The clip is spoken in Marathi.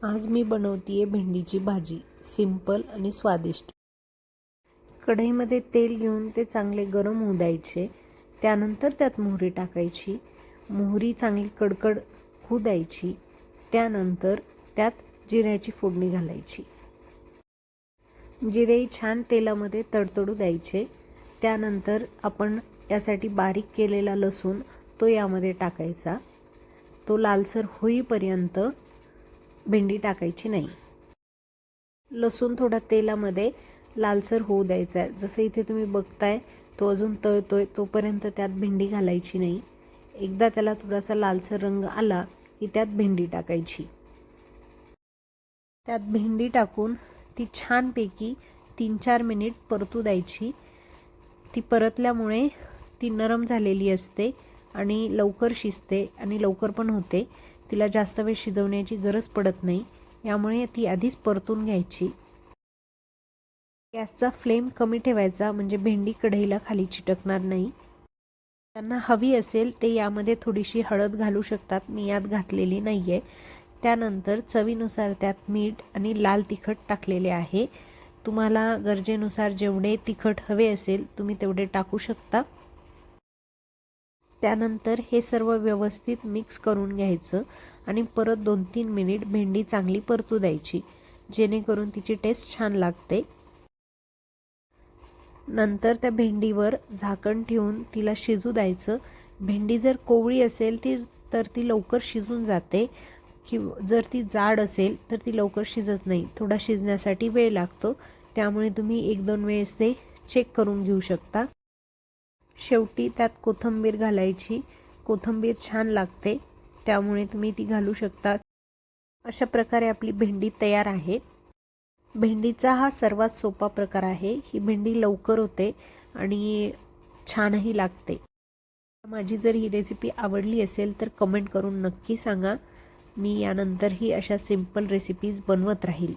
आज मी बनवतीये भेंडीची भाजी, सिंपल आणि स्वादिष्ट। कढईमध्ये तेल घेऊन ते चांगले गरम होऊ द्यायचे। त्यानंतर त्यात मोहरी टाकायची। मोहरी चांगली कडकड होऊ द्यायची। त्यानंतर त्यात जिऱ्याची फोडणी घालायची। जिरे छान तेलामध्ये तडतडू द्यायचे। त्यानंतर आपण यासाठी बारीक केलेला लसूण तो यामध्ये टाकायचा। तो लालसर होईपर्यंत भेंडी टाकायची नाही। लसूण थोडा तेलामध्ये लालसर होऊ द्यायचा आहे। जसं इथे तुम्ही बघताय तो अजून तळतोय, तोपर्यंत त्यात भेंडी घालायची नाही। एकदा त्याला थोडासा लालसर रंग आला की त्यात भेंडी टाकायची। त्यात भेंडी टाकून ती छानपैकी 3-4 मिनिट परतू द्यायची। ती परतल्यामुळे ती नरम झालेली असते आणि लवकर शिजते आणि लवकर पण होते। तिला जास्त वेळ शिजवण्याची गरज पडत नाही, यामुळे ती आधीच परतून घ्यायची। गॅसचा फ्लेम कमी ठेवायचा, म्हणजे भेंडी कढईला खाली चिटकणार नाही। त्यांना हवी असेल ते यामध्ये थोडीशी हळद घालू शकतात, मी यात घातलेली नाहीये। त्यानंतर चवीनुसार त्यात मीठ आणि लाल तिखट टाकलेले आहे। तुम्हाला गरजेनुसार जेवढे तिखट हवे असेल तुम्ही तेवढे टाकू शकता। त्यानंतर हे सर्व व्यवस्थित मिक्स करून घ्यायचं आणि परत 2-3 मिनिट भेंडी चांगली परतू द्यायची, जेणेकरून तिची टेस्ट छान लागते। नंतर त्या भेंडीवर झाकण ठेवून तिला शिजू द्यायचं। भेंडी जर कोवळी असेल तर ती लवकर शिजून जाते, किंवा जर ती जाड असेल तर ती लवकर शिजत नाही। थोडा शिजण्यासाठी वेळ लागतो, त्यामुळे तुम्ही 1-2 वेळेस ते चेक करून घेऊ शकता। शेवटी त्यात कोथिंबीर घालायची। कोथिंबीर छान लागते, त्यामुळे तुम्ही ती घालू शकता। अशा प्रकारे आपली भेंडी तयार आहे। भेंडीचा हा सर्वात सोपा प्रकार आहे। ही भेंडी लवकर होते आणि छानही लागते। माझी जर ही रेसिपी आवडली असेल तर कमेंट करून नक्की सांगा। मी यानंतरही अशा सिंपल रेसिपीज बनवत राहील।